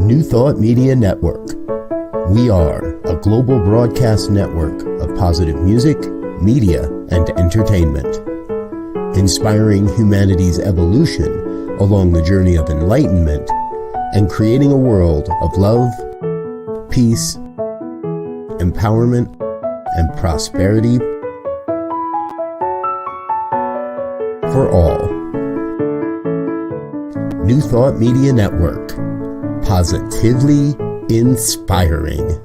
New Thought Media Network. We are a global broadcast network of positive music, media, and entertainment, inspiring humanity's evolution along the journey of enlightenment and creating a world of love, peace, empowerment, and prosperity for all. New Thought Media Network. Positively inspiring.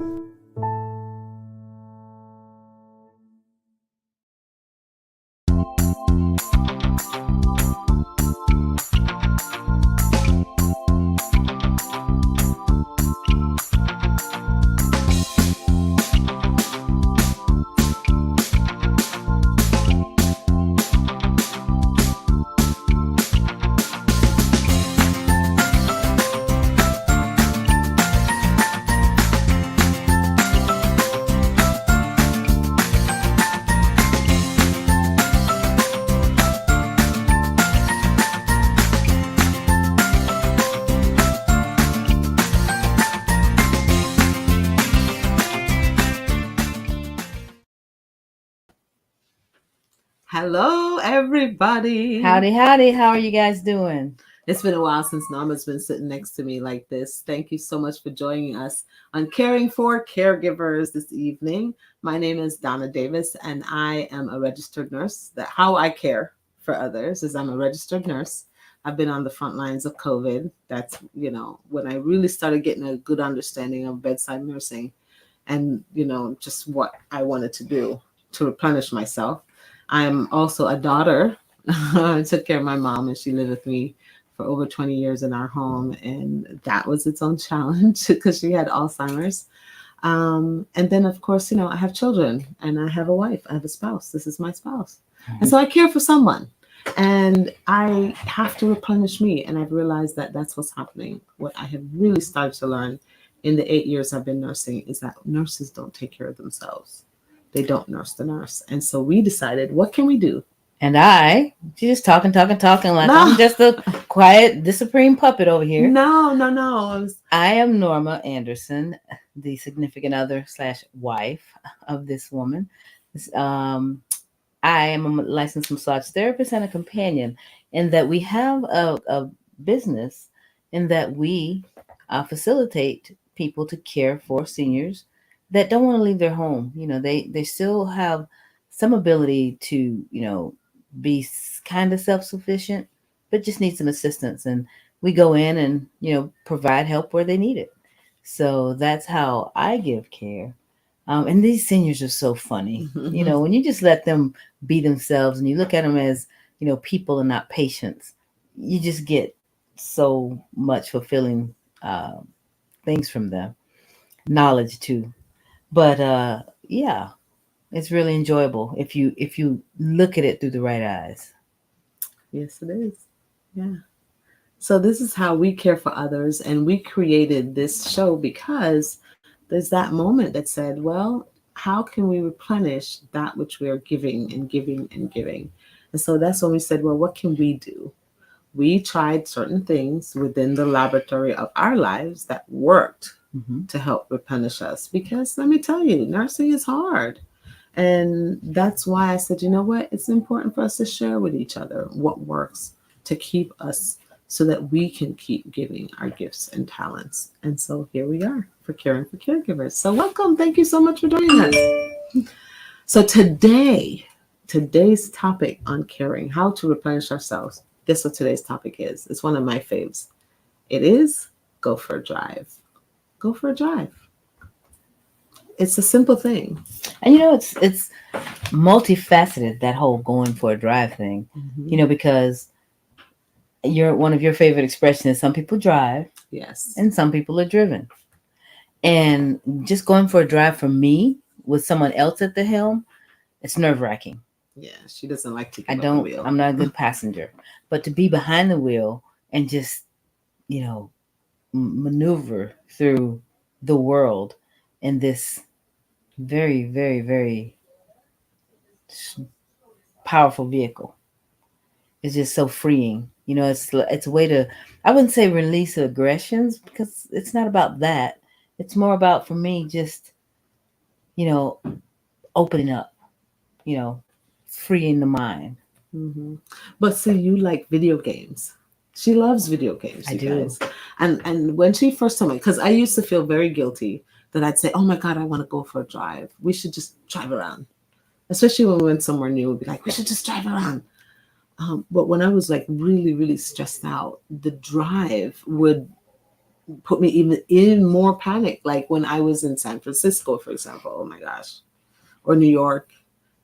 Hello, everybody. Howdy, howdy. How are you guys doing? It's been a while since Norma's been sitting next to me like this. Thank you so much for joining us on Caring for Caregivers this evening. My name is Donna Davis, and I am a registered nurse. How I care for others is I'm a registered nurse. I've been on the front lines of COVID. That's, when I really started getting a good understanding of bedside nursing and, just what I wanted to do to replenish myself. I'm also a daughter. I took care of my mom, and she lived with me for over 20 years in our home. And that was its own challenge because she had Alzheimer's. And then, of course, I have children and I have a wife. I have a spouse. This is my spouse. And so I care for someone. And I have to replenish me. And I've realized that that's what's happening. What I have really started to learn in the 8 years I've been nursing is that nurses don't take care of themselves. They don't nurse the nurse. And so we decided, what can we do? And she's just talking like I'm just a quiet, the supreme puppet over here. No. I am Norma Anderson, the significant other / wife of this woman. I am a licensed massage therapist and a companion, in that we have a business in that we facilitate people to care for seniors that don't want to leave their home. They still have some ability to, be kind of self-sufficient, but just need some assistance. And we go in and, provide help where they need it. So that's how I give care. And these seniors are so funny. When you just let them be themselves and you look at them as, people and not patients, you just get so much fulfilling things from them. Knowledge too. But yeah, it's really enjoyable if you look at it through the right eyes. Yes, it is. Yeah. So this is how we care for others. And we created this show because there's that moment that said, well, how can we replenish that which we are giving and giving and giving? And so that's when we said, well, what can we do? We tried certain things within the laboratory of our lives that worked to help replenish us. Because let me tell you, nursing is hard. And that's why I said, you know what? It's important for us to share with each other what works to keep us so that we can keep giving our gifts and talents. And so here we are for Caring for Caregivers. So welcome. Thank you so much for joining us. So today's topic on caring, how to replenish ourselves. Guess what today's topic is? It's one of my faves. It is go for a drive. Go for a drive. It's a simple thing. And it's multifaceted, that whole going for a drive thing. Because one of your favorite expressions is some people drive. Yes. And some people are driven. And just going for a drive for me with someone else at the helm, it's nerve-wracking. Yeah, she doesn't like to give up the wheel. I'm not a good passenger. But to be behind the wheel and just, maneuver through the world in this very, very, very powerful vehicle is just so freeing. It's a way to, I wouldn't say release aggressions, because it's not about that. It's more about, for me, just, you know, opening up, you know, freeing the mind. Hmm. But see, you like video games. She loves video games, I you do. guys. And when she first told me, because I used to feel very guilty that I'd say, "Oh my God, I want to go for a drive. We should just drive around." Especially when we went somewhere new, we'd be like, "We should just drive around." But when I was like really, really stressed out, the drive would put me even in more panic. Like when I was in San Francisco, for example, oh my gosh, or New York,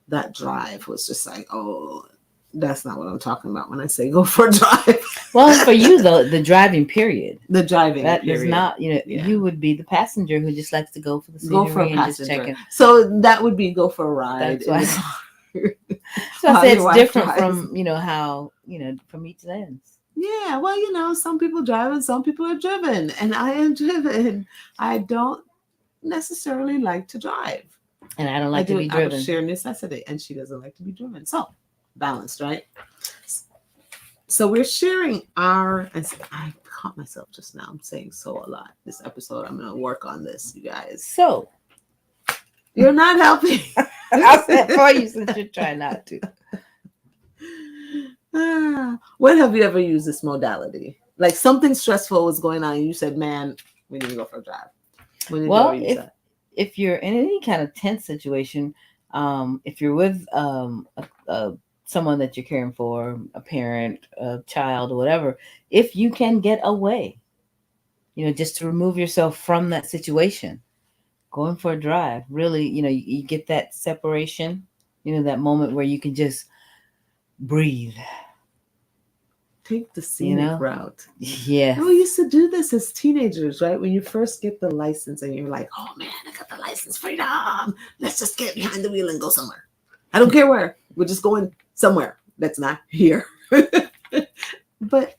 that drive was just like, oh, that's not what I'm talking about when I say go for a drive. Well, for you though, the driving period. The driving That period. does not, Yeah. you would be the passenger who just likes to go for the Go scenery for a and just passenger. checking. So that would be go for a ride. That's why. So I While say your it's wife different drives. from, how, from each lens. Yeah, well, some people drive and some people are driven, and I am driven. I don't necessarily like to drive. And I don't I like to do be it out of driven. sheer necessity, and she doesn't like to be driven. So balanced, right? So we're sharing our. I caught myself just now. I'm saying so a lot this episode. I'm gonna work on this, you guys. So You're not helping. I'll say it for you since you're trying not to. When have you ever used this modality? Like something stressful was going on, and you said, "Man, we need to go for a drive." When did you ever use that? If you're in any kind of tense situation, if you're with someone that you're caring for, a parent, a child, or whatever, if you can get away, just to remove yourself from that situation, going for a drive, really, you get that separation, that moment where you can just breathe. Take the scenic route. Yeah. And we used to do this as teenagers, right? When you first get the license and you're like, "Oh man, I got the license, freedom. Let's just get behind the wheel and go somewhere. I don't care where. We're just going somewhere that's not here." But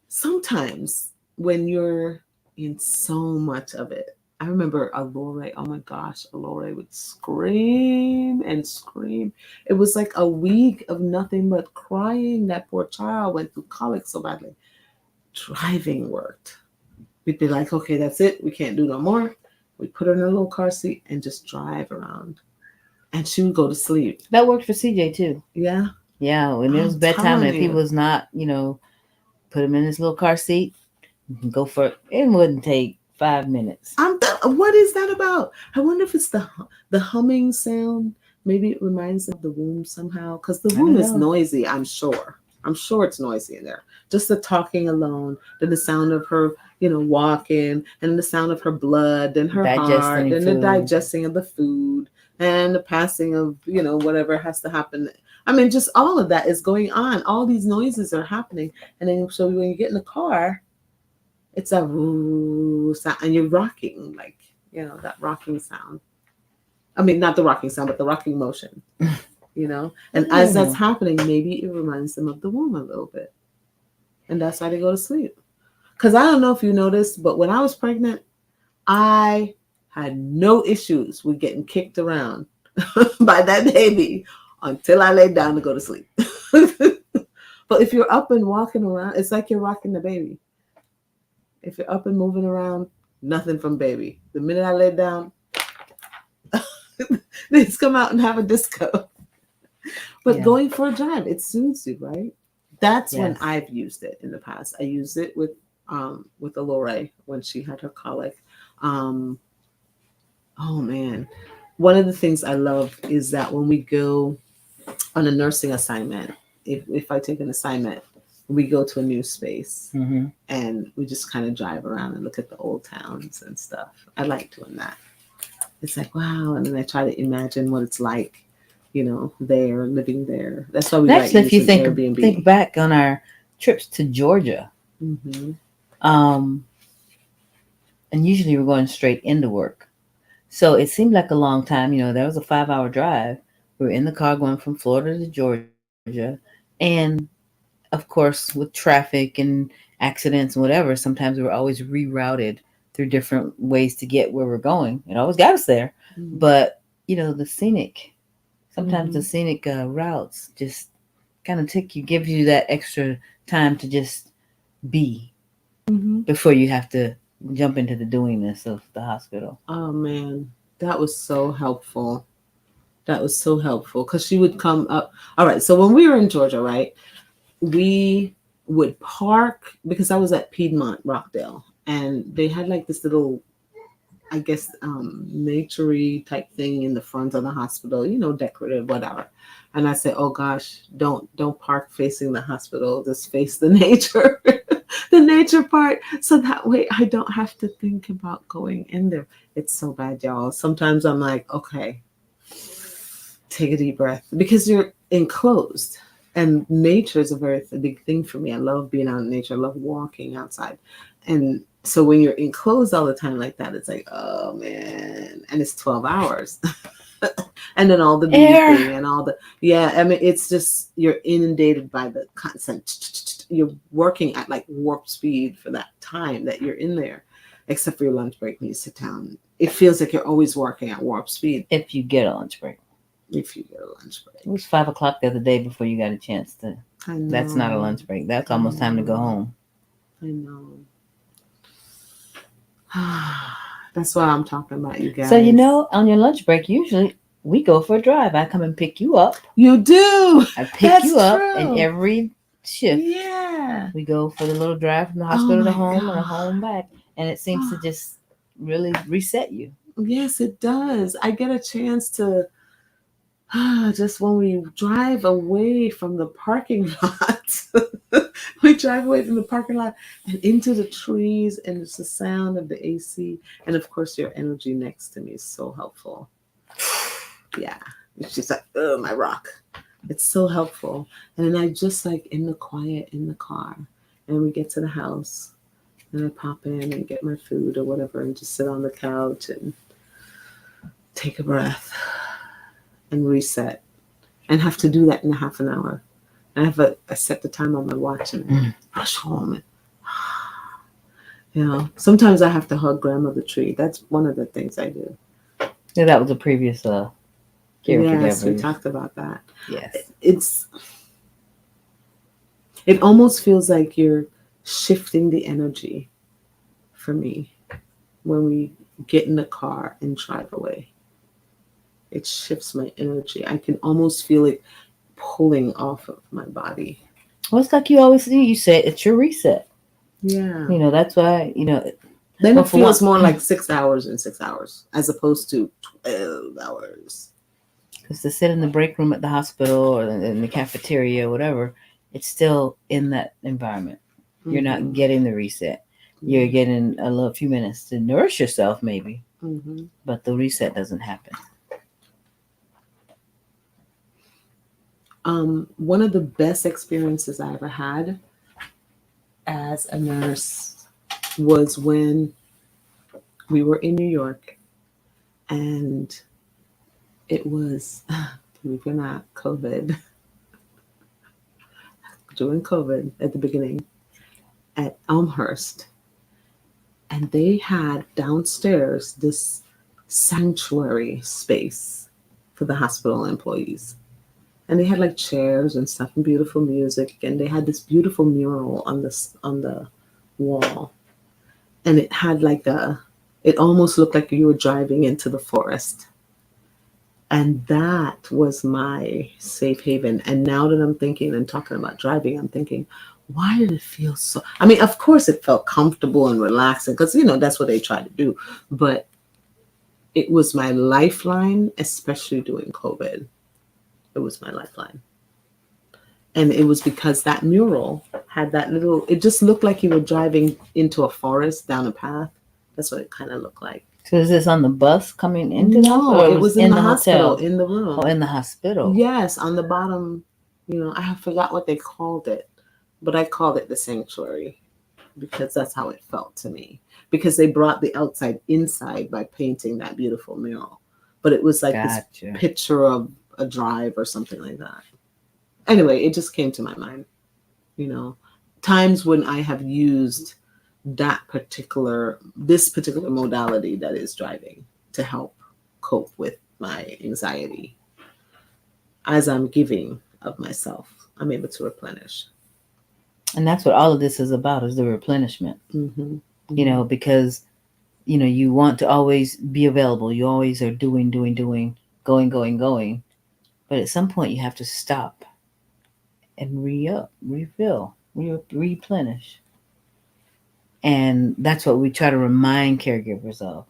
sometimes when you're in so much of it, I remember Alore, oh my gosh, Alore would scream and scream. It was like a week of nothing but crying. That poor child went through colic so badly. Driving worked. We'd be like, "Okay, that's it. We can't do no more." We put her in a little car seat and just drive around. And she would go to sleep. That worked for CJ too. Yeah. Yeah, when it was bedtime and if he was not, put him in his little car seat, you can go for it. It wouldn't take 5 minutes. What is that about? I wonder if it's the humming sound. Maybe it reminds them of the womb somehow, because the womb is noisy. I'm sure it's noisy in there. Just the talking alone, then the sound of her, walking, and the sound of her blood, and her heart, and the digesting of the food, and the passing of, whatever has to happen. I mean, just all of that is going on. All these noises are happening, and then so when you get in the car, it's a woo sound, and you're rocking, like, that rocking sound. I mean, not the rocking sound, but the rocking motion, And as that's happening, maybe it reminds them of the womb a little bit. And that's why they go to sleep. Because I don't know if you noticed, but when I was pregnant, I had no issues with getting kicked around by that baby until I laid down to go to sleep. But if you're up and walking around, it's like you're rocking the baby. If you're up and moving around, nothing from baby. The minute I lay down, they just come out and have a disco. But going for a drive, it soothes you, right? That's when I've used it in the past. I used it with Alore when she had her colic. Oh man. One of the things I love is that when we go on a nursing assignment, if I take an assignment, we go to a new space and we just kind of drive around and look at the old towns and stuff. I like doing that. It's like, wow. And then I try to imagine what it's like, there, living there. That's why we like if you Airbnb. think back on our trips to Georgia, and usually we're going straight into work. So it seemed like a long time. There was a 5-hour drive. We were in the car going from Florida to Georgia. And of course, with traffic and accidents and whatever, sometimes we were always rerouted through different ways to get where we're going. It always got us there. But, sometimes the scenic routes just kind of gives you that extra time to just be Mm-hmm. before you have to jump into the doingness of the hospital. Oh man, that was so helpful. That was so helpful because she would come up. All right, so when we were in Georgia, right, we would park because I was at Piedmont, Rockdale, and they had like this little, I guess, naturey type thing in the front of the hospital, you know, decorative, whatever. And I said, oh gosh, don't park facing the hospital, just face the nature, the nature part. So that way I don't have to think about going in there. It's so bad, y'all. Sometimes I'm like, okay, take a deep breath because you're enclosed. And nature is a very big thing for me. I love being out in nature. I love walking outside. And so when you're enclosed all the time like that, it's like, oh man. And it's 12 hours. And then all the beeping and all the, yeah, I mean, it's just, you're inundated by the constant, you're working at like warp speed for that time that you're in there, except for your lunch break when you sit down. It feels like you're always working at warp speed. If you get a lunch break. If you get a lunch break. It was 5 o'clock the other day before you got a chance to. I know. That's not a lunch break. That's almost time to go home. I know. That's what I'm talking about, you guys. So, you know, on your lunch break, usually we go for a drive. I come and pick you up. You do. I pick That's you up, true. and every shift, yeah, we go for the little drive from the hospital to home God. and home back. And it seems to just really reset you. Yes, it does. I get a chance to just when we drive away from the parking lot, we drive away from the parking lot and into the trees, and it's the sound of the AC. And of course, your energy next to me is so helpful. Yeah. She's like, oh, my rock. It's so helpful. And then I just like in the quiet in the car, and we get to the house, and I pop in and get my food or whatever and just sit on the couch and take a breath and reset, and have to do that in a half an hour. I set the time on my watch and rush home. And, you know, sometimes I have to hug grandmother tree. That's one of the things I do. Yeah, that was a previous Yes, we talked about that. Yes. It almost feels like you're shifting the energy for me when we get in the car and drive away. It shifts my energy. I can almost feel it pulling off of my body. Well, it's like you always do. You said it's your reset. Yeah. You know, that's why, you know. Then it feels more like 6 hours and 6 hours as opposed to 12 hours. Because to sit in the break room at the hospital or in the cafeteria or whatever, it's still in that environment. Mm-hmm. You're not getting the reset. Mm-hmm. You're getting a few minutes to nourish yourself maybe, but the reset doesn't happen. One of the best experiences I ever had as a nurse was when we were in New York, and it was, believe it or not, COVID. During COVID at the beginning at Elmhurst. And they had downstairs this sanctuary space for the hospital employees. And they had like chairs and stuff and beautiful music. And they had this beautiful mural on the wall. And it had like it almost looked like you were driving into the forest. And that was my safe haven. And now that I'm thinking and talking about driving, I'm thinking, why did it feel so? I mean, of course it felt comfortable and relaxing because, you know, that's what they try to do. But it was my lifeline, especially during COVID. It was my lifeline. And it was because that mural had that it just looked like you were driving into a forest down a path. That's what it kind of looked like. So is this on the bus coming into the hospital? No, it was in the hospital, hotel? in the room. Oh, in the hospital. Yes, on the bottom, you know, I forgot what they called it, but I called it the sanctuary because that's how it felt to me. Because they brought the outside inside by painting that beautiful mural. But it was like this picture of a drive or something like that. Anyway, it just came to my mind, you know, times when I have used this particular modality that is driving to help cope with my anxiety as I'm giving of myself. I'm able to replenish. And that's what all of this is about, is the replenishment. Mm-hmm. You know, because you want to always be available. You always are doing, going. But at some point, you have to stop and re-up, refill, replenish. And that's what we try to remind caregivers of.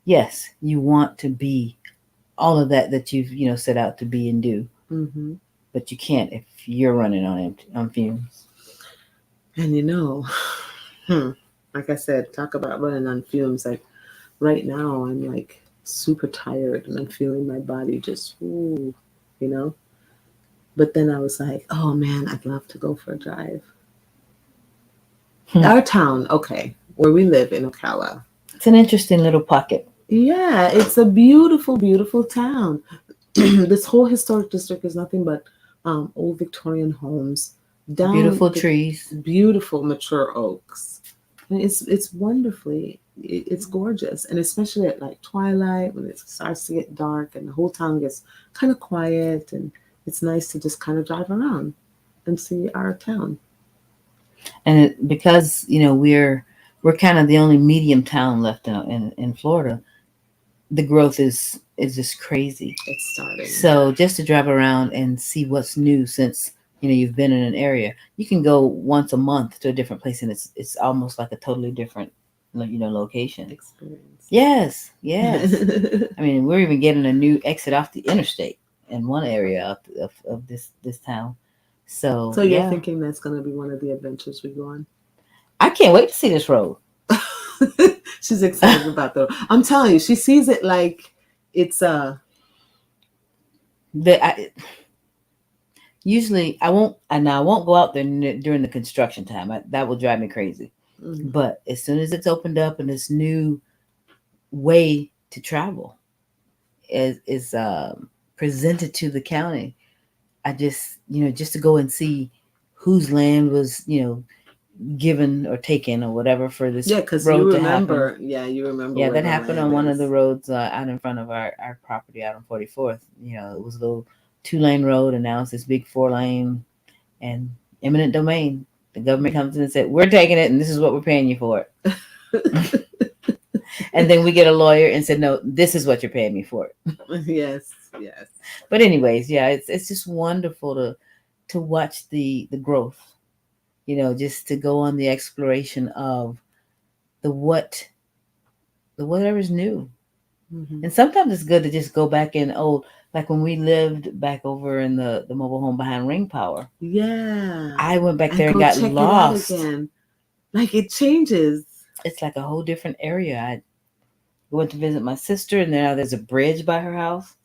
Yes, you want to be all of that you've set out to be and do, Mm-hmm. but you can't if you're running on fumes. And like I said, talk about running on fumes. Like right now, I'm like super tired and I'm feeling my body just, ooh, But then I was like, oh man, I'd love to go for a drive. Our town, okay, where we live in Ocala. It's an interesting little pocket. Yeah, it's a beautiful, beautiful town. This whole historic district is nothing but old Victorian homes. Beautiful trees. Beautiful mature oaks. And it's wonderfully, it's gorgeous. And especially at like twilight when it starts to get dark and the whole town gets kind of quiet, and it's nice to just kind of drive around and see our town. And because we're kind of the only medium town left in Florida, the growth is just crazy. It's starting. So just to drive around and see what's new since you've been in an area, you can go once a month to a different place, and it's almost like a totally different location. Experience. Yes. I mean, we're even getting a new exit off the interstate in one area of this town. So you're thinking that's going to be one of the adventures we go on? I can't wait to see this road. She's excited about the road. I'm telling you, she sees it like it's usually I won't go out there during the construction time. That will drive me crazy. Mm-hmm. But as soon as it's opened up and this new way to travel is presented to the county, I just to go and see whose land was given or taken or whatever for this road to happen. You remember. Yeah, that happened on one of the roads out in front of our property out on 44th. It was a little 2-lane road, and now it's this big 4-lane and eminent domain. The government comes in and said, "We're taking it, and this is what we're paying you for it." And then we get a lawyer and said, "No, this is what you're paying me for it." Yes. But anyways, yeah, it's just wonderful to watch the growth. Just to go on the exploration of the whatever's new. Mm-hmm. And sometimes it's good to just go back in old, like when we lived back over in the mobile home behind Ring Power. Yeah. I went back there and got lost. It again. Like it changes. It's like a whole different area. I went to visit my sister, and now there's a bridge by her house.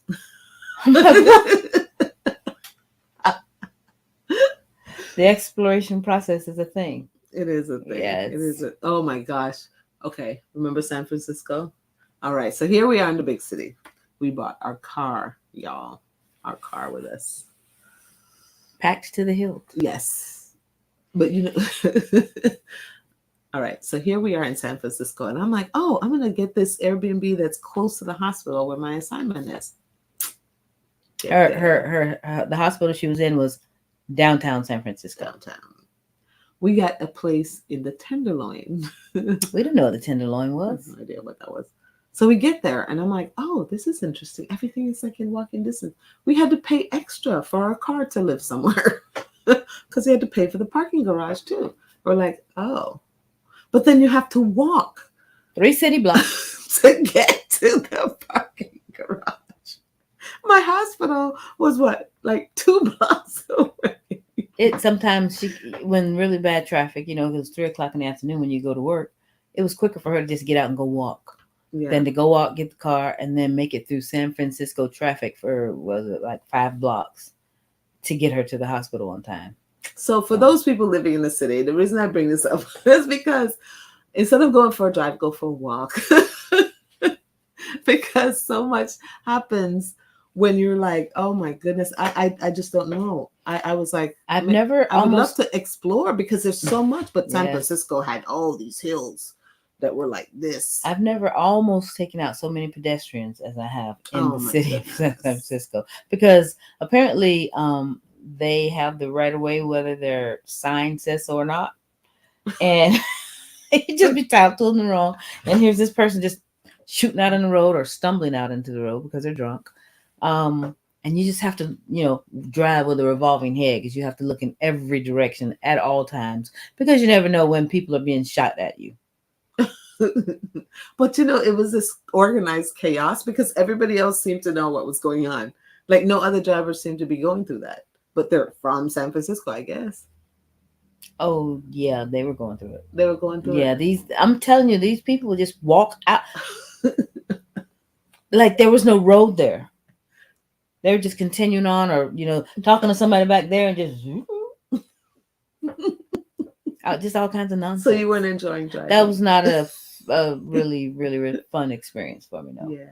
The exploration process is a thing. It is a thing. Yes. It is. Oh my gosh. Okay. Remember San Francisco? All right. So here we are in the big city. We bought our car, y'all. Our car with us. Packed to the hilt. Yes. But all right. So here we are in San Francisco. And I'm like, oh, I'm going to get this Airbnb that's close to the hospital where my assignment is. The hospital she was in was downtown San Francisco. Downtown. We got a place in the Tenderloin. We didn't know what the Tenderloin was. No idea what that was. So we get there and I'm like, oh, this is interesting. Everything is like in walking distance. We had to pay extra for our car to live somewhere because we had to pay for the parking garage too. We're like, oh, but then you have to walk 3 city blocks to get to the parking garage. My hospital was like 2 blocks away. It sometimes when really bad traffic, it was 3:00 in the afternoon when you go to work, it was quicker for her to just get out and go walk than to go out, get the car, and then make it through San Francisco traffic for, was it like 5 blocks to get her to the hospital on time. So for those people living in the city, the reason I bring this up is because instead of going for a drive, go for a walk. Because so much happens when you're like, oh my goodness, I just don't know. I was like, I would love to explore because there's so much, but San Francisco had all these hills that were like this. I've never almost taken out so many pedestrians as I have in the city of San Francisco, because apparently they have the right of way, whether their sign says so or not. And you just be told them wrong. And here's this person just shooting out on the road or stumbling out into the road because they're drunk. And you just have to, drive with a revolving head because you have to look in every direction at all times because you never know when people are being shot at you. But it was this organized chaos because everybody else seemed to know what was going on. Like no other drivers seemed to be going through that, but they're from San Francisco, I guess. Oh yeah, they were going through it. They were going through it. I'm telling you, these people would just walk out like there was no road there. They were just continuing on, or talking to somebody back there, and just just all kinds of nonsense. So you weren't enjoying driving? That was not a really, really, really fun experience for me. No. Yeah.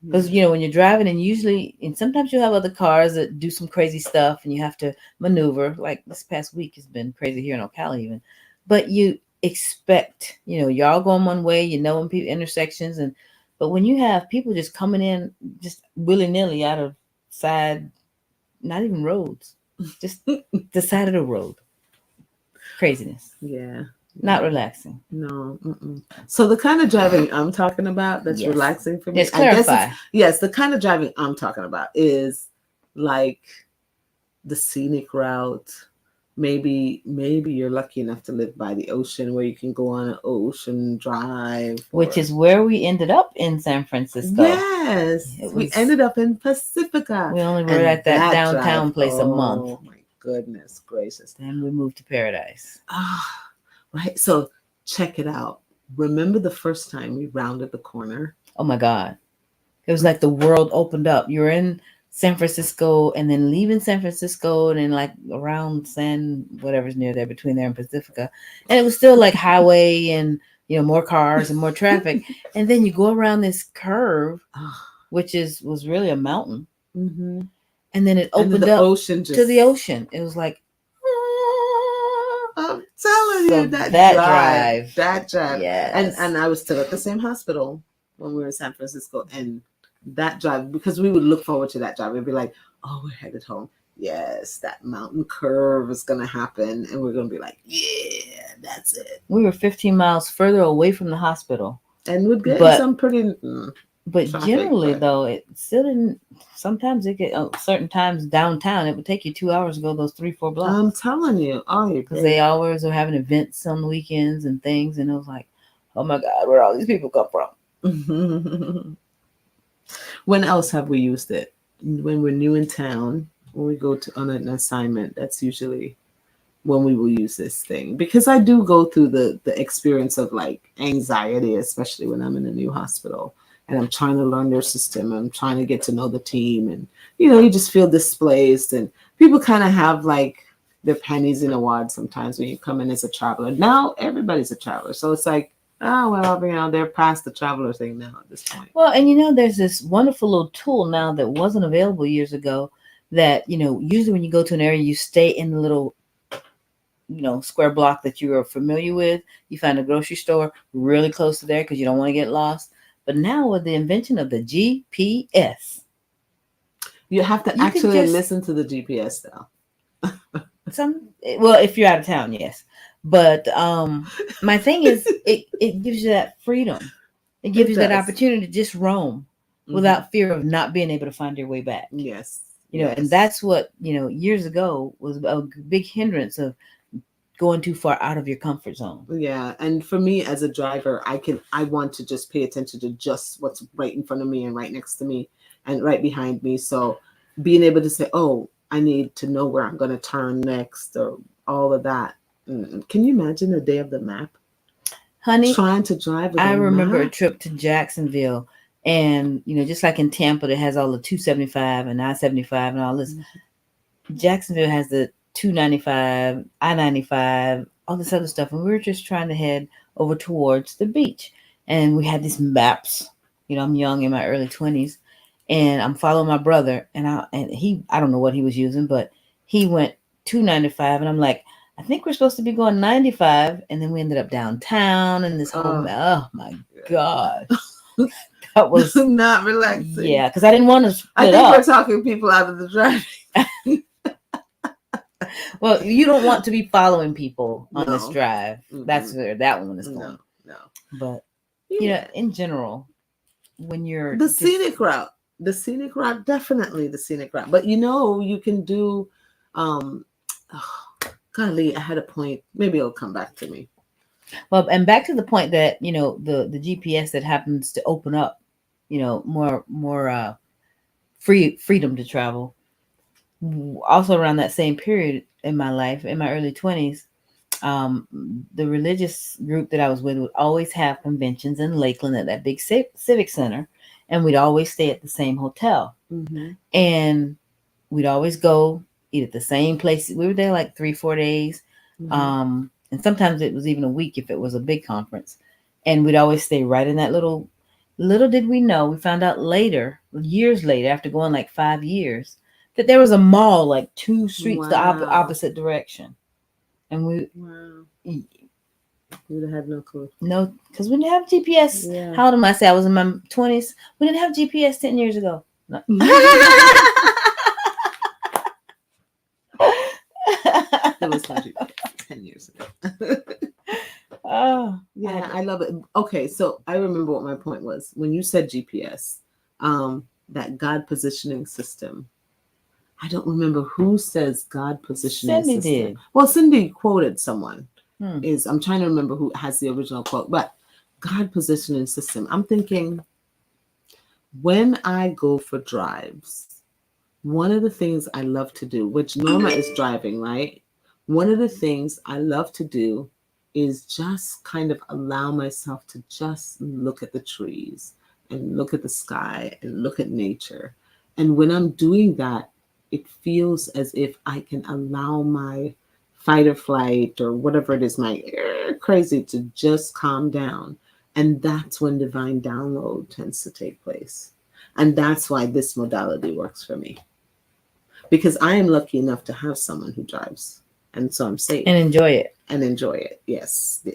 Because when you're driving, and sometimes you have other cars that do some crazy stuff, and you have to maneuver. Like this past week has been crazy here in Ocala, even. But you expect, y'all going one way, in people intersections, but when you have people just coming in just willy nilly out of side, not even roads, just the side of the road, craziness. Yeah. Not relaxing. No. So the kind of driving I'm talking about that's relaxing for me. Yes, clarify. The kind of driving I'm talking about is like the scenic route. Maybe you're lucky enough to live by the ocean where you can go on an ocean drive. Which is where we ended up in San Francisco. Yes. We ended up in Pacifica. We only were at that downtown place a month. Oh my goodness gracious. Then we moved to Paradise. Right. So check it out. Remember the first time we rounded the corner? Oh my God. It was like the world opened up. You're in San Francisco and then leaving San Francisco and then like around whatever's near there between there and Pacifica. And it was still like highway and, more cars and more traffic. And then you go around this curve, which was really a mountain. Mm-hmm. And then it opened up to the ocean. It was like, I'm telling you that drive. Yes. And I was still at the same hospital when we were in San Francisco, and that drive, because we would look forward to that drive. We'd be like, oh, we're headed home. Yes, that mountain curve is going to happen. And we're going to be like, yeah, that's it. We were 15 miles further away from the hospital. And we'd get some pretty... But generally, though, it still didn't. Sometimes certain times downtown, it would take you 2 hours to go those 3-4 blocks. I'm telling you, because they always are having events on the weekends and things, and it was like, oh my God, where all these people come from? When else have we used it? When we're new in town, when we go on an assignment, that's usually when we will use this thing. Because I do go through the experience of like anxiety, especially when I'm in a new hospital. And I'm trying to learn their system. I'm trying to get to know the team. And, you just feel displaced. And people kind of have like their pennies in a wad sometimes when you come in as a traveler. Now everybody's a traveler. So it's like, they're past the traveler thing now at this point. Well, and there's this wonderful little tool now that wasn't available years ago that, usually when you go to an area, you stay in the little, square block that you are familiar with. You find a grocery store really close to there because you don't want to get lost. But now with the invention of the GPS, you have to actually listen to the GPS though. If you're out of town, yes. But my thing is, it gives you that freedom. It gives you that opportunity to just roam without fear of not being able to find your way back. Yes. And that's what, years ago was a big hindrance of going too far out of your comfort zone. Yeah. And for me as a driver, I want to just pay attention to just what's right in front of me and right next to me and right behind me. So being able to say, oh, I need to know where I'm going to turn next or all of that. Can you imagine a day of the map? Honey, trying to drive with I remember a trip to Jacksonville and, just like in Tampa, that has all the 275 and I-75 and all this. Mm-hmm. Jacksonville has the 295, I-95, all this other stuff. And we were just trying to head over towards the beach. And we had these maps. I'm young in my early 20s. And I'm following my brother. And I don't know what he was using, but he went 295. And I'm like, I think we're supposed to be going 95. And then we ended up downtown and this whole, oh my God. That was not relaxing. Yeah, because I didn't want to split I think up. we're talking people out of the driving. Well, you don't want to be following people on this No. drive. That's where that one is going. No. But Yeah. in general, when you're the scenic route, definitely the scenic route. But you can do. Golly, I had a point. Maybe it'll come back to me. Well, and back to the point that the GPS that happens to open up, more freedom to travel. Also around that same period in my life, in my early 20s, the religious group that I was with would always have conventions in Lakeland at that big civic center, and we'd always stay at the same hotel. Mm-hmm. And we'd always go eat at the same place. We were there like 3-4 days. Mm-hmm. And sometimes it was even a week if it was a big conference. And we'd always stay right in that little did we know, we found out later, years later, after going like 5 years, that there was a mall like 2 streets the opposite direction. And we You'd have had no clue. No, because we didn't have GPS. Yeah. How old am I? Say I was in my 20s. We didn't have GPS 10 years ago. No. That was 10 years ago. Oh, yeah, I love it. Okay, so I remember what my point was when you said GPS, that God positioning system. I don't remember who says God positioning Cindy system. did. Well, Cindy quoted someone. Hmm. I'm trying to remember who has the original quote, but God positioning system. I'm thinking when I go for drives, one of the things I love to do, which Norma is driving, right? One of the things I love to do is just kind of allow myself to just look at the trees and look at the sky and look at nature. And when I'm doing that, it feels as if I can allow my fight or flight or whatever it is, my crazy to just calm down. And that's when divine download tends to take place. And that's why this modality works for me. Because I am lucky enough to have someone who drives. And so I'm safe. And enjoy it. Yes.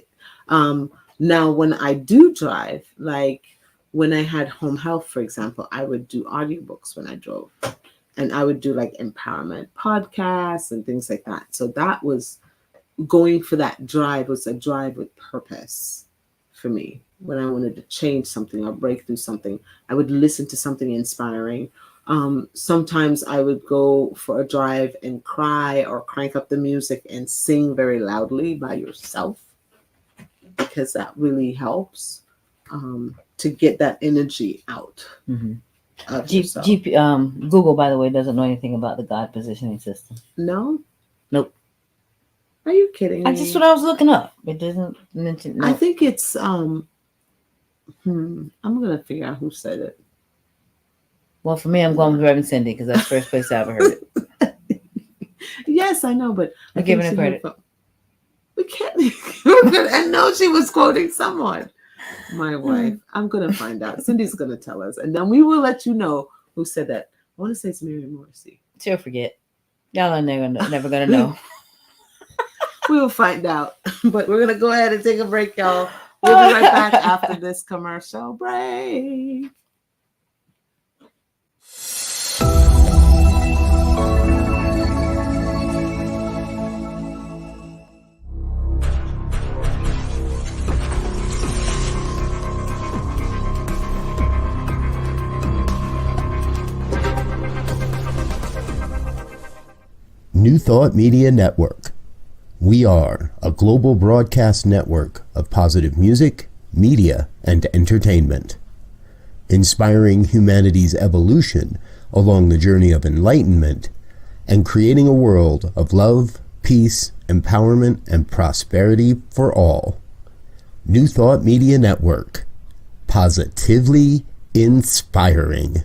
Now, when I do drive, like when I had home health, for example, I would do audiobooks when I drove. And I would do like empowerment podcasts and things like that. So that was going for that drive, was a drive with purpose for me. When I wanted to change something or break through something, I would listen to something inspiring. Sometimes I would go for a drive and cry or crank up the music and sing very loudly by yourself, because that really helps to get that energy out. Mm-hmm. Google, by the way, doesn't know anything about the God positioning system. No? Nope. Are you kidding me? That's just what I was looking up. It doesn't mention. No. I think it's I'm gonna figure out who said it. Well, for me, I'm going with Reverend Cindy because that's the first place I ever heard it. Yes, I know, but I'm giving her credit. We can't. I know she was quoting someone. My wife. I'm gonna find out. Cindy's gonna tell us, and then we will let you know who said that. I want to say it's Mary Morrissey. She'll forget. Y'all are never gonna know. We will find out. But we're gonna go ahead and take a break, y'all. We'll be right back after this commercial break. New Thought Media Network. We are a global broadcast network of positive music, media, and entertainment, inspiring humanity's evolution along the journey of enlightenment and creating a world of love, peace, empowerment, and prosperity for all. New Thought Media Network. Positively inspiring.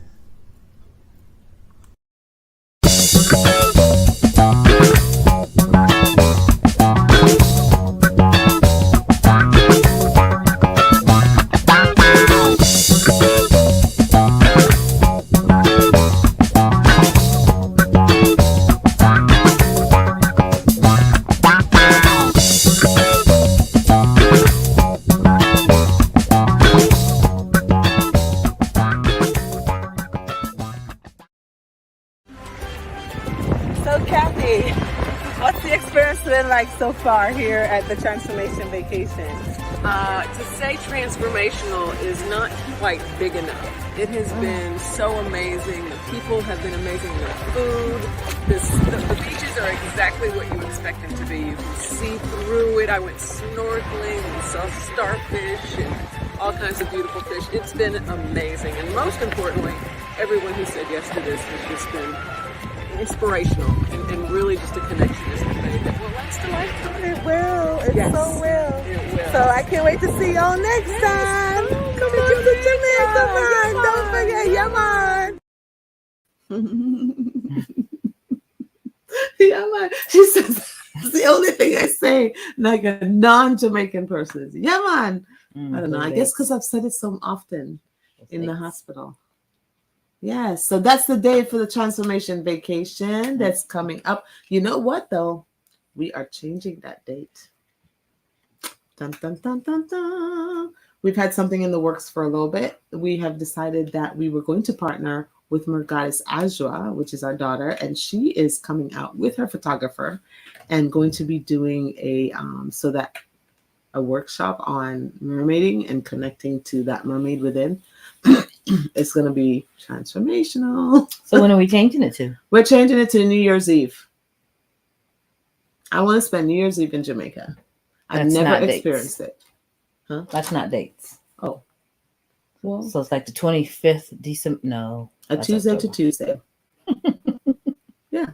like so far here at the Transformation Vacation? To say transformational is not quite big enough. It has been so amazing. The people have been amazing. The food, the beaches are exactly what you expect them to be. You can see through it. I went snorkeling and saw starfish and all kinds of beautiful fish. It's been amazing. And most importantly, everyone who said yes to this has just been inspirational and really just a connection has been made that will last a lifetime. It will. It Yes. so will. It will. So I can't wait to see y'all next time. Come on to Jamaica, man. Don't forget, Yaman. She says it's the only thing I say like a non-Jamaican person is Yaman. I don't know. I guess because I've said it so often in the hospital. Yes. So that's the day for the Transformation Vacation that's coming up. You know what, though? We are changing that date. Dun, dun, dun, dun, dun. We've had something in the works for a little bit. We have decided that we were going to partner with Mergoddess Ajwa, which is our daughter, and she is coming out with her photographer and going to be doing a workshop on mermaiding and connecting to that mermaid within. It's going to be transformational. So when are we changing it to? We're changing it to New Year's Eve. I want to spend New Year's Eve in Jamaica. I've That's never not dates. experienced it. Huh? That's not dates. Oh. Well, So it's like the 25th December. No. a that's Tuesday October. to Tuesday. Yeah.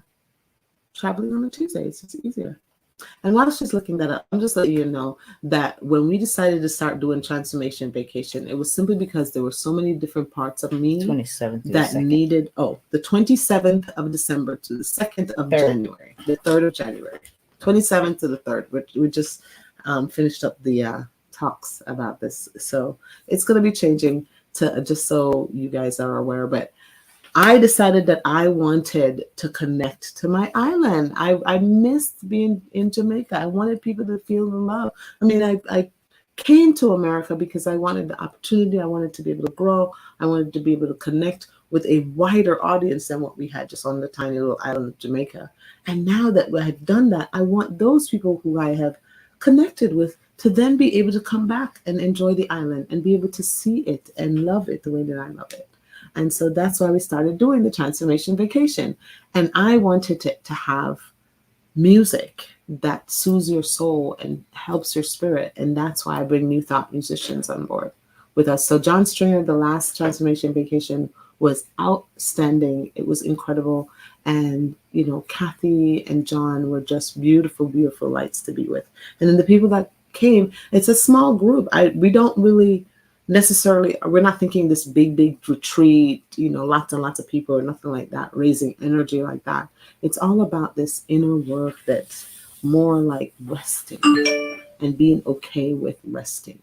Traveling on a Tuesday. It's just easier. And while I was just looking that up, I'm just letting you know that when we decided to start doing Transformation Vacation, it was simply because there were so many different parts of me 27th through that the 2nd. needed, the 27th of December to the 2nd of January, the 3rd of January, 27th to the 3rd. We just finished up the talks about this. So it's going to be changing to, just so you guys are aware, but I decided that I wanted to connect to my island. I missed being in Jamaica. I wanted people to feel the love. I mean, I came to America because I wanted the opportunity. I wanted to be able to grow. I wanted to be able to connect with a wider audience than what we had just on the tiny little island of Jamaica. And now that I have done that, I want those people who I have connected with to then be able to come back and enjoy the island and be able to see it and love it the way that I love it. And so that's why we started doing the Transformation Vacation. And I wanted to have music that soothes your soul and helps your spirit. And that's why I bring New Thought musicians on board with us. So John Stringer, the last Transformation Vacation, was outstanding. It was incredible. And, you know, Kathy and John were just beautiful, beautiful lights to be with. And then the people that came, it's a small group. We don't really necessarily, we're not thinking this big retreat, you know, lots and lots of people or nothing like that, raising energy like that. It's all about this inner work that's more like resting and being okay with resting.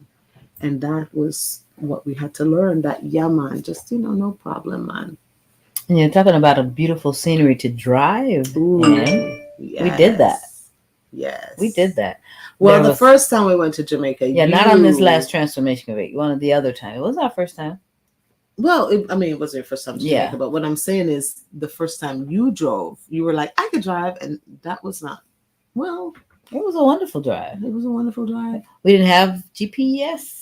And that was what we had to learn, that, yeah, man, just, you know, no problem, man. And you're talking about a beautiful scenery to drive. Ooh, in. yes. We did that. Yes. We did that. Well, There the was- first time we went to Jamaica. Yeah, not on this last Transformation Week. One of the other times. It was our first time. Well, it wasn't your first time to Jamaica, Yeah. but what I'm saying is the first time you drove, you were like, I could drive, and that was not, well, It was a wonderful drive. it was a wonderful drive. We didn't have GPS.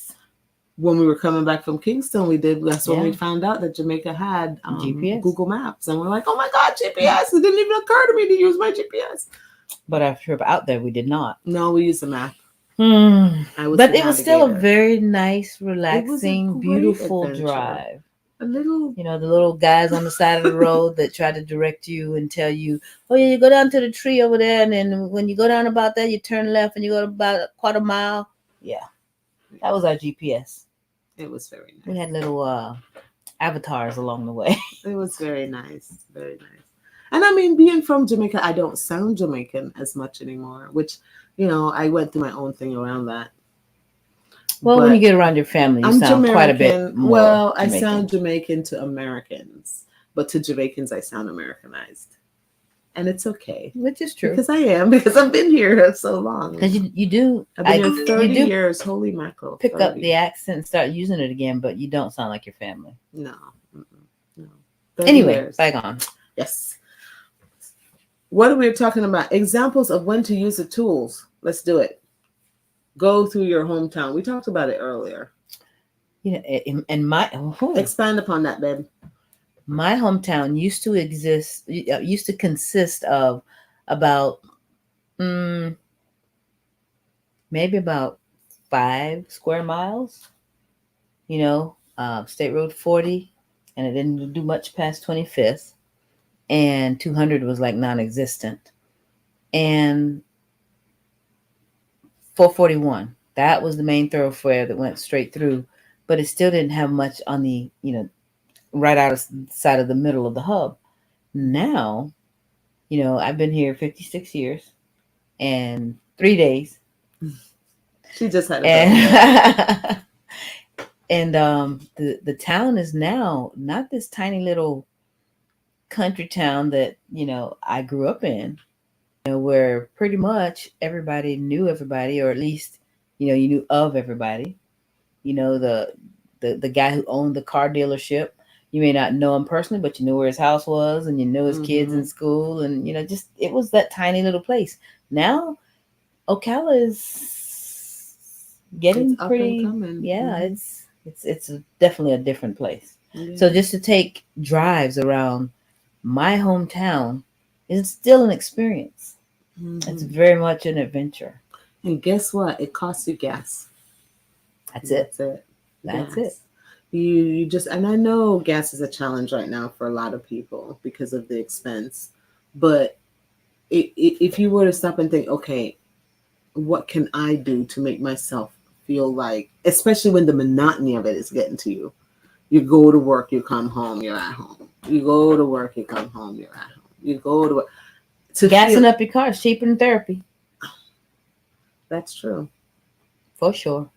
When we were coming back from Kingston, that's when we Yeah. found out that Jamaica had GPS. Google Maps, and we're like, oh my God, GPS! It didn't even occur to me to use my GPS. But our trip out there, we did not. No, we used the map. But it was still a navigator. very nice, relaxing, great beautiful adventure. drive. A little. You know, the little guys on the side of the road that try to direct you and tell you, oh, yeah, you go down to the tree over there. And then when you go down about that, you turn left and you go about a quarter mile. Yeah, that was our GPS. It was very nice. We had little avatars along the way. It was very nice. Very nice. And I mean, being from Jamaica, I don't sound Jamaican as much anymore, which, you know, I went through my own thing around that. Well, But when you get around your family, you I'm sound Jamaican. quite a bit more Well, I Jamaican. sound Jamaican to Americans, but to Jamaicans, I sound Americanized. And it's okay. Which is true. Because I am, because I've been here so long. Because you do, I've been here 30 you do years. Holy mackerel. pick up 30. the accent and start using it again, but you don't sound like your family. No. No. 30 Anyway, years. back on. Yes. what are we talking about? Examples of when to use the tools. Let's do it. Go through your hometown. We talked about it earlier. You know, in my Expand upon that, babe. my hometown used to consist of about maybe about 5 square miles. State Road 40, and it didn't do much past 25th, and 200 was like non-existent, and 441, that was the main thoroughfare that went straight through, but it still didn't have much on the right outside of the middle of the hub. Now, I've been here 56 years and 3 days. She just had a and the town is now not this tiny little country town that I grew up in, where pretty much everybody knew everybody, or at least you knew of everybody. The guy who owned the car dealership, you may not know him personally, but you knew where his house was, and you knew his kids in school, and just it was that tiny little place. Now Ocala is getting pretty, it's definitely a different place. So just to take drives around my hometown is still an experience. It's very much an adventure. And guess what? It costs you gas. That's it. You just, and I know gas is a challenge right now for a lot of people because of the expense. But if you were to stop and think, okay, what can I do to make myself feel like, especially when the monotony of it is getting to you. You go to work, you come home, you're at home. You go to work, you come home, you're at home. You go to work. Gassing up your car is cheaper than therapy. That's true. For sure.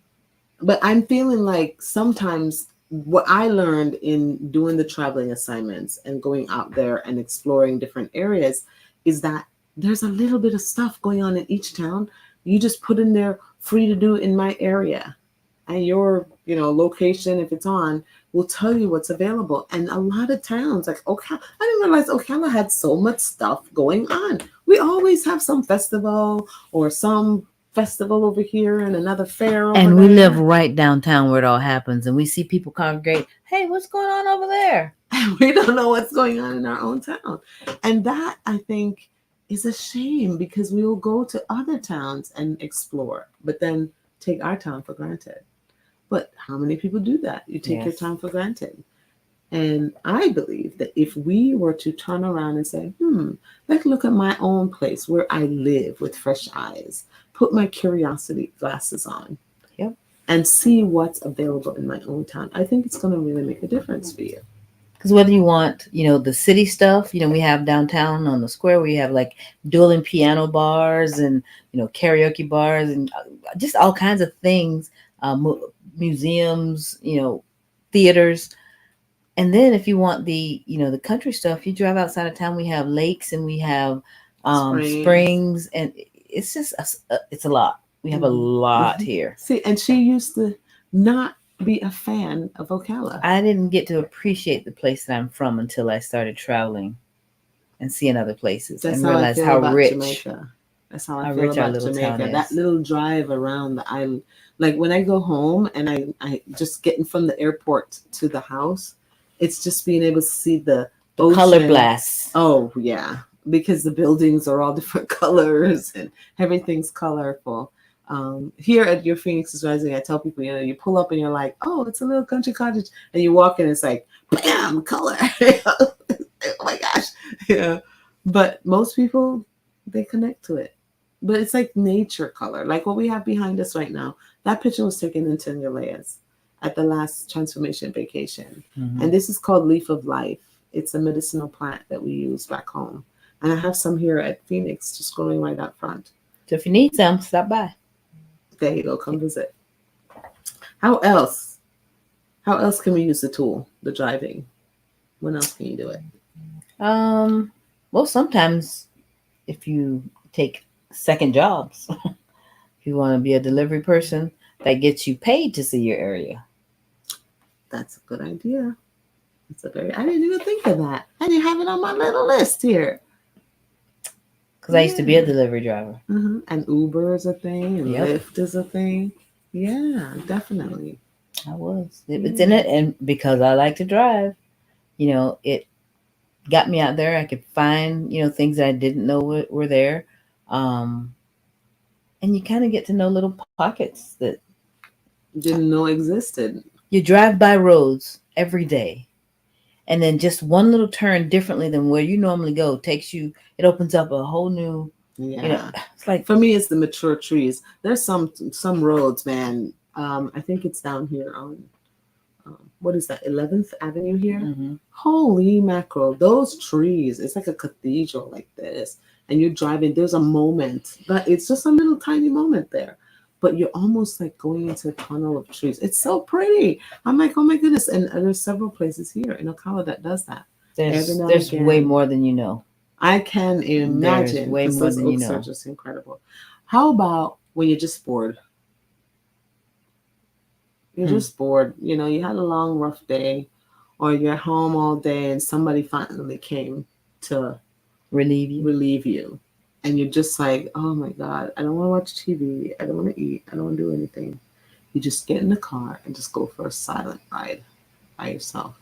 But I'm feeling like sometimes what I learned in doing the traveling assignments and going out there and exploring different areas is that there's a little bit of stuff going on in each town. You just put in there free to do in my area, and your location, if it's on, will tell you what's available. And a lot of towns like Ocala, I didn't realize Ocala had so much stuff going on. We always have some festival or some festival over here and another fair over and we there. live right downtown where it all happens, and we see people congregate. Hey, what's going on over there? We don't know what's going on in our own town. And that, I think, is a shame, because we will go to other towns and explore, but then take our town for granted. But how many people do that? You take your town for granted. And I believe that if we were to turn around and say, let's look at my own place where I live with fresh eyes, put my curiosity glasses on, and see what's available in my own town, I think it's going to really make a difference for you. Because whether you want, the city stuff, we have downtown on the square, we have like dueling piano bars and, karaoke bars and just all kinds of things, museums, theaters. And then if you want the, the country stuff, you drive outside of town, we have lakes and we have springs, and it's just, it's a lot. We have a lot here. See, and she used to not be a fan of Ocala. I didn't get to appreciate the place that I'm from until I started traveling and seeing other places and realized how rich. Jamaica. That's how I feel about Jamaica. That little drive around the island. Like when I go home and I just getting from the airport to the house, it's just being able to see the ocean. Color blasts. Oh yeah, because the buildings are all different colors and everything's colorful. Here at Your Phoenix is Rising, I tell people, you pull up and you're like, oh, it's a little country cottage, and you walk in, it's like, bam, color. Oh my gosh. Yeah. But most people, they connect to it. But it's like nature color, like what we have behind us right now. That picture was taken in Himalayas at the last transformation vacation. And this is called Leaf of Life. It's a medicinal plant that we use back home. And I have some here at Phoenix just growing right out front. So if you need some, stop by. There you go. Come visit. How else can we use the tool, the driving? When else can you do it? Well, sometimes if you take second jobs, if you want to be a delivery person, that gets you paid to see your area. That's a good idea. I didn't even think of that. I didn't have it on my little list here. because I used to be a delivery driver. And Uber is a thing, and Yep. Lyft is a thing. Yeah, definitely. I was. It's in it, and because I like to drive, it got me out there. I could find, things that I didn't know were there. And you kind of get to know little pockets that Didn't know existed. you drive by roads every day. And then just one little turn differently than where you normally go it opens up a whole new, it's like, for me, it's the mature trees. There's some roads, man. I think it's down here on, what is that, 11th Avenue here? mm-hmm. Holy mackerel. Those trees, it's like a cathedral like this. And you're driving, there's a moment, but it's just a little tiny moment there. But you're almost like going into a tunnel of trees. It's so pretty. I'm like, oh my goodness. And there's several places here in Ocala that does that. There's way more than you know. I can imagine. There's way more than you know. Are just incredible. How about when you're just bored? You're just bored. You had a long, rough day, or you're home all day and somebody finally came to relieve you. And you're just like, oh my God, I don't want to watch TV. I don't want to eat. I don't want to do anything. You just get in the car and just go for a silent ride by yourself,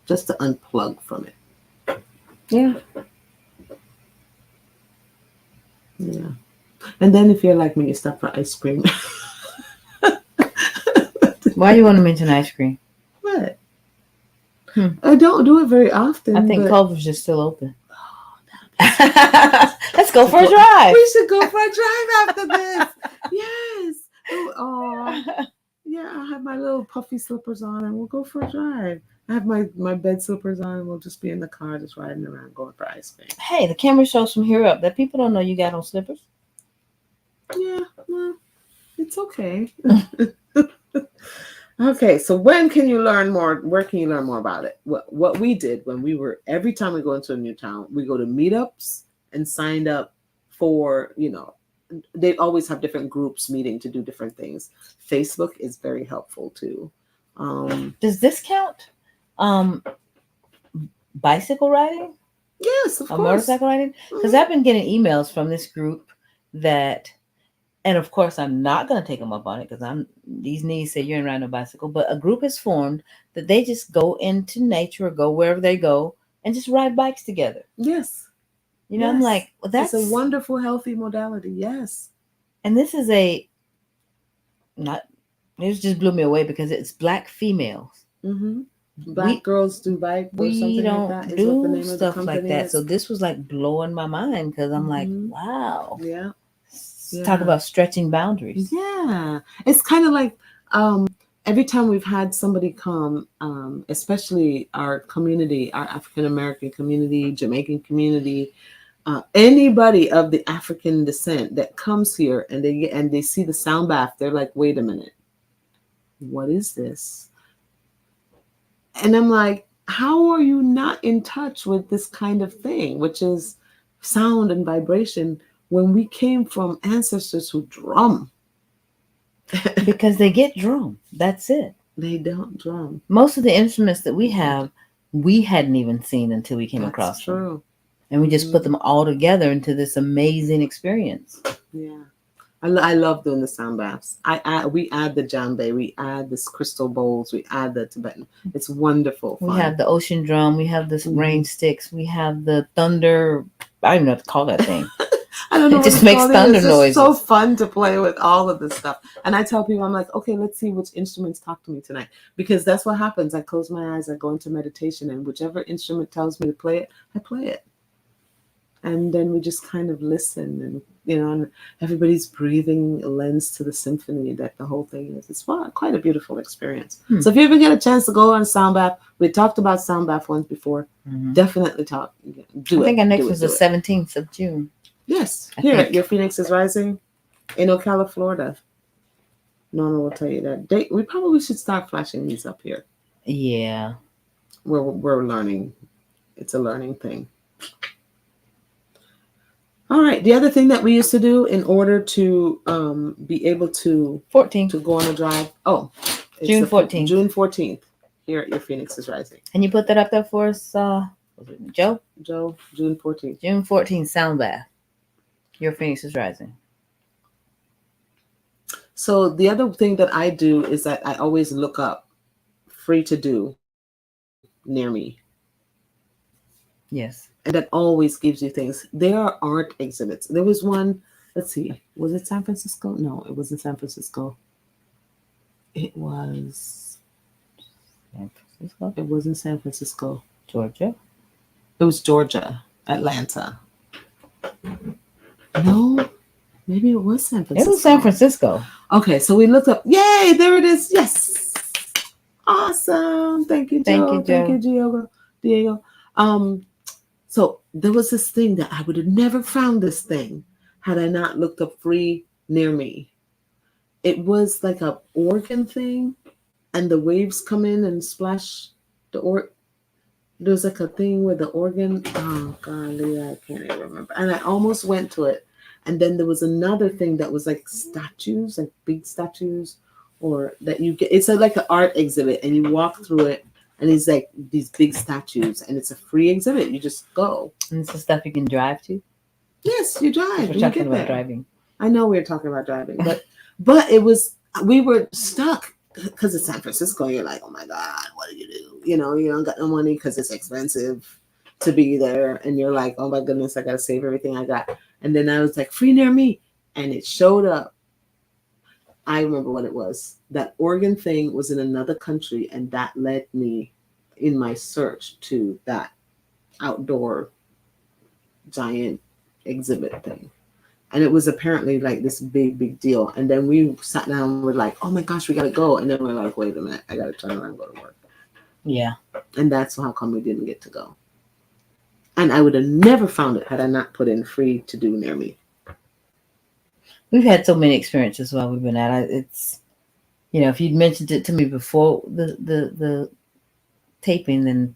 just to unplug from it. Yeah. Yeah. And then if you're like me, you stop for ice cream. Why do you want to mention ice cream? What? I don't do it very often. I think Culver's is still open. Let's go for a drive. We should go for a drive after this. Yes. Oh, yeah. I have my little puffy slippers on, and we'll go for a drive. I have my bed slippers on, and we'll just be in the car, just riding around, going for ice cream. Hey, the camera shows from here up that people don't know you got on slippers. Yeah, well, it's okay. Okay, so when can you learn more? Where can you learn more about it? What we did when we were, every time we go into a new town, we go to meetups and signed up for, they always have different groups meeting to do different things. Facebook is very helpful too. Does this count? Bicycle riding? Yes, of course. Motorcycle riding? Because I've been getting emails from this group that, and of course I'm not going to take them up on it because these knees say you ain't riding a bicycle, but a group has formed that they just go into nature or go wherever they go and just ride bikes together. Yes. Yes. I'm like, well, that's a wonderful, healthy modality. Yes. And this is it just blew me away because it's Black females. Mm-hmm. Black girls do bike. We don't do stuff like that. So this was like blowing my mind because I'm like, wow. Yeah. Talk about stretching boundaries. Yeah. It's kind of like every time we've had somebody come, especially our community, our African American community, Jamaican community, anybody of the African descent that comes here and they see the sound bath, they're like, wait a minute, what is this? And I'm like, how are you not in touch with this kind of thing, which is sound and vibration, when we came from ancestors who drum? Because they get drum. That's it. They don't drum. Most of the instruments that we have, we hadn't even seen until we came across them. And we just put them all together into this amazing experience. Yeah. I love doing the sound baths. We add the djembe, we add this crystal bowls, we add the Tibetan. It's wonderful. We have the ocean drum, we have the rain sticks, we have the thunder. I don't even know what to call that thing. I don't know. It just makes thunder noises. It's so fun to play with all of this stuff. And I tell people, I'm like, okay, let's see which instruments talk to me tonight. Because that's what happens. I close my eyes, I go into meditation, and whichever instrument tells me to play it, I play it. And then we just kind of listen, and and everybody's breathing lends to the symphony that the whole thing is. It's quite a beautiful experience. So if you ever get a chance to go on a sound bath, we talked about sound bath ones before. Definitely talk. Do it. I think our next was the 17th of June. Yes, here Your Phoenix is Rising in Ocala, Florida. Norma will tell you that date. We probably should start flashing these up here. Yeah, we're learning. It's a learning thing. All right. The other thing that we used to do in order to be able to 14th to go on a drive. Oh, June 14th. June 14th here at Your Phoenix is Rising. Can you put that up there for us, Joe? June 14th. June 14th, sound bath. Your Phoenix is rising. So the other thing that I do is that I always look up free to do near me. Yes. And that always gives you things. There are art exhibits. There was one, let's see, was it San Francisco? No, it wasn't San Francisco. It was, San Francisco. it wasn't San Francisco. Georgia. It was Georgia, Atlanta. No, maybe it was San Francisco. It was San Francisco. Okay, so we looked up. Yay, there it is. Yes. Awesome. Thank you, Joe. Thank you, Joe. Thank you, Diego. So there was this thing that I would have never found this thing had I not looked up free near me. It was like a organ thing, and the waves come in and splash the There's like a thing with the organ. Oh golly, I can't even remember. And I almost went to it. And then there was another thing that was like statues, like big statues, or that you get. It's like an art exhibit, and you walk through it, and it's like these big statues, and it's a free exhibit. You just go. And it's the stuff you can drive to. Yes, you drive. We're You talking get about there. driving. I know we're talking about driving, but it was, we were stuck because it's San Francisco. You're like, oh my God, what do? You know, you don't got no money because it's expensive to be there. And you're like, oh my goodness, I got to save everything I got. And then I was like, free near me. And it showed up. I remember what it was. That organ thing was in another country. And that led me in my search to that outdoor giant exhibit thing. And it was apparently like this big deal. And then we sat down and we're like, oh my gosh, we got to go. And then we're like, wait a minute, I got to turn around and go to work. Yeah. And that's how come we didn't get to go. And I would have never found it had I not put in free to do near me. We've had so many experiences while we've been at it. It's, you know, if you'd mentioned it to me before the taping, then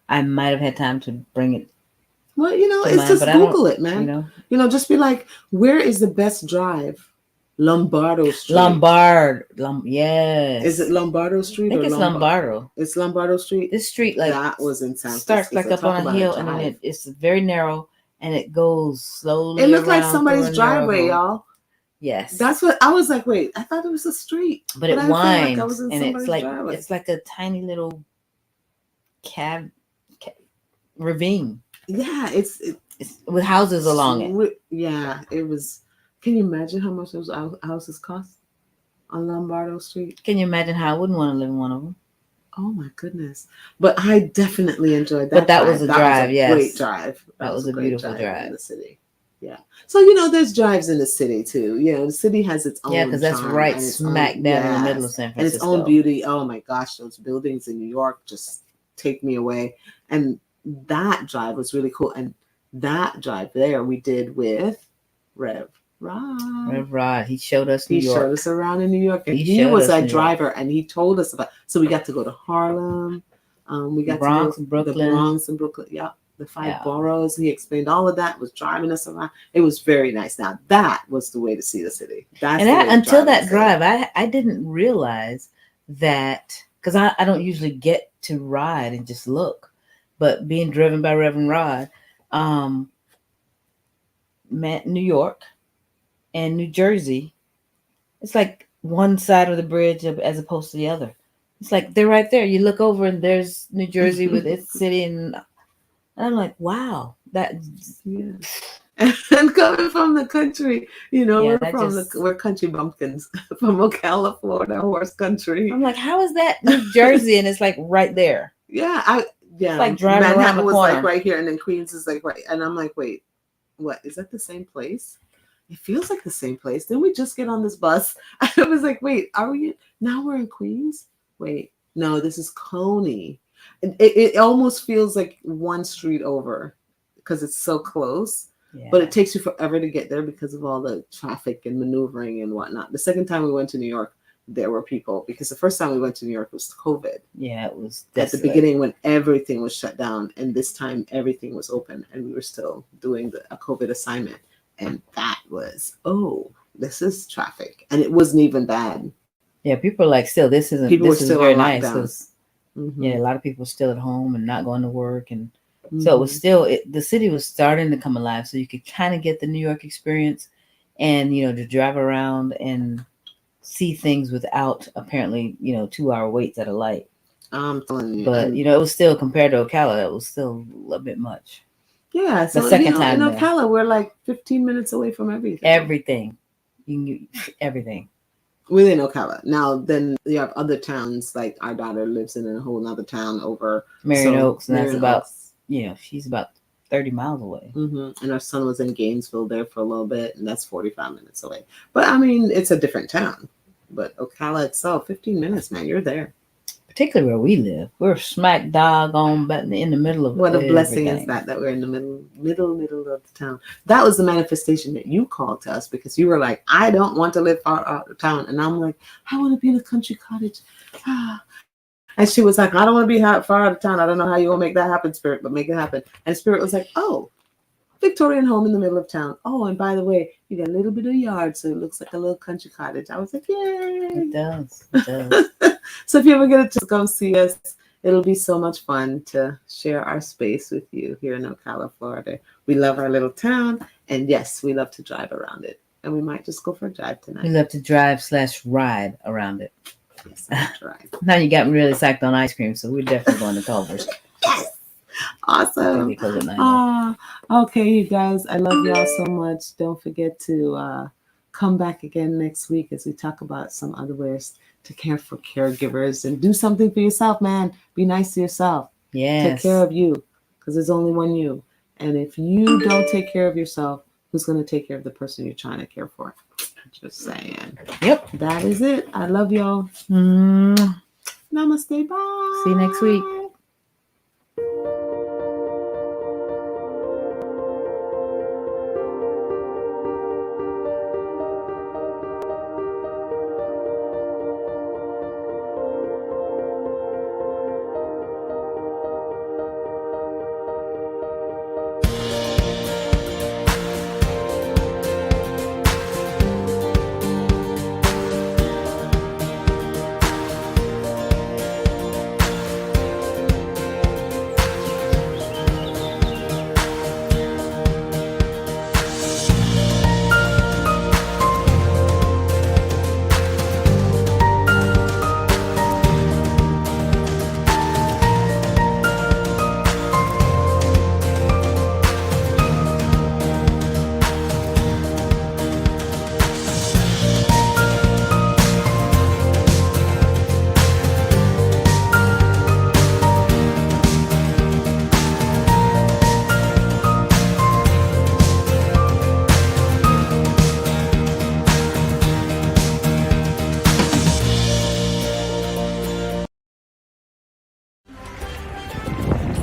I might have had time to bring it. Well, you know, to it's mind, just but I Google don't- it, man. You know, Just be like, where is the best drive? Lombardo Street. Yes. Is it Lombardo Street? I think or it's Lombardo. It's Lombardo Street. This street like that was in San starts Francisco. like up Talk on a about hill, and then drive. it's very narrow, and it goes slowly. It looked like around somebody's through a narrow driveway, road. y'all. Yes, That's what I was like. Wait, I thought it was a street, but it I felt winds, I was in and it's somebody's like driveway. it's like a tiny little ravine. Yeah, it's With houses along it. Yeah, it was. Can you imagine how much those houses cost on Lombardo Street? Can you imagine how I wouldn't want to live in one of them? Oh my goodness! But I definitely enjoyed that. But that was a drive, yes. Great drive. That was a great beautiful drive. in the city. Yeah. So you know, there's drives in the city too. You know, the city has its own. Yeah, because that's charm right and its smack own, down in the yes, middle of San and Francisco. its own beauty. Oh my gosh, those buildings in New York just take me away. And that drive was really cool. And that drive there we did with Rev Rod. Right. He showed us New He York. showed us around in New York, and He he showed was us that New York. driver, and he told us about. So we got to go to Harlem. We got Bronx, to go Brooklyn. the Bronx and Brooklyn. Yeah, the 5 Yeah. boroughs. He explained all of that. Was driving us around. It was very nice. Now that was the way to see the city. That's And the way to until drive that the city. drive, I didn't realize that, because I don't usually get to ride and just look, but being driven by Reverend Rod, New York and New Jersey, it's like one side of the bridge as opposed to the other. It's like they're right there. You look over and there's New Jersey with its city, and I'm like, wow, that. Yeah. And coming from the country, you know, Yeah, we're country bumpkins from Ocala, Florida, horse country. I'm like, how is that New Jersey? And it's like right there. Yeah, It's like driving around Manhattan the was corner. like right here, and then Queens is like right. And I'm like, wait, what? Is that the same place? It feels like the same place. Didn't we just get on this bus? I was like, wait, are we? Now we're in Queens. Wait, no, this is Coney. It almost feels like one street over because it's so close. Yeah. But it takes you forever to get there because of all the traffic and maneuvering and whatnot. The second time we went to New York, there were people, because the first time we went to New York was COVID. Yeah, it was At the beginning when everything was shut down, and this time everything was open, and we were still doing a COVID assignment. And that was, this is traffic. And it wasn't even bad. Yeah, people are like, still, this People were is still very on nice. lockdown. 'Cause, yeah, a lot of people are still at home and not going to work, and So it was still, the city was starting to come alive. So you could kind of get the New York experience and, to drive around and see things without apparently, 2-hour waits at a light. I'm telling you. But, it was still, compared to Ocala, it was still a little bit much. Yeah. So, the second time in Ocala, we're like 15 minutes away from everything. Everything. You can get everything. Within Ocala. Now, then you have other towns, like our daughter lives in a whole other town over Marion Oaks, and Marion that's about, Oaks. She's about 30 miles away. And our son was in Gainesville there for a little bit, and that's 45 minutes away. But I mean, it's a different town. But Ocala itself, 15 minutes, man, you're there. Particularly where we live. We're smack doggone in the middle of what a blessing is that we're in the middle of the town. That was the manifestation that you called to us, because you were like, I don't want to live far out of town. And I'm like, I want to be in a country cottage. And she was like, I don't want to be far out of town. I don't know how you will make that happen, Spirit, but make it happen. And Spirit was like, oh, Victorian home in the middle of town. Oh, and by the way, you got a little bit of yard, so it looks like a little country cottage. I was like, yay. It does. So if you ever get a chance to come see us, it'll be so much fun to share our space with you here in Ocala, Florida. We love our little town, and yes, we love to drive around it. And we might just go for a drive tonight. We love to drive/ride around it. Yes, drive. Now you got me really psyched on ice cream, so we're definitely going to Culver's. Yes. Awesome. Okay, you guys, I love y'all so much. Don't forget to come back again next week as we talk about some other ways to care for caregivers, and do something for yourself, man. Be nice to yourself. Yes. Take care of you, because there's only one you. And if you don't take care of yourself, who's going to take care of the person you're trying to care for? Just saying. Yep. That is it. I love y'all. Namaste. Bye. See you next week.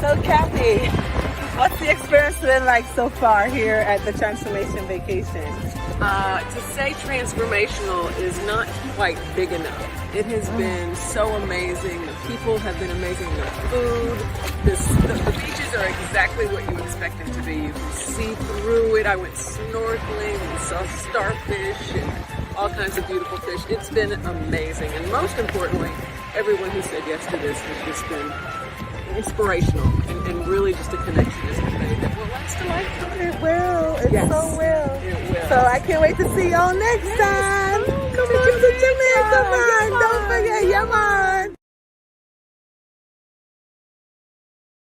So Kathy, what's the experience been like so far here at the Transformation Vacation? To say transformational is not quite big enough. It has been so amazing. The people have been amazing. The food, the beaches are exactly what you expect them to be. You can see through it. I went snorkeling and saw starfish and all kinds of beautiful fish. It's been amazing. And most importantly, everyone who said yes to this has just been inspirational and really just a connection has been made that will last a lifetime. It will. It Yes. so will. It will. So I can't wait to see y'all next time. Come on to Jamaica, man. Don't forget, yeah, man.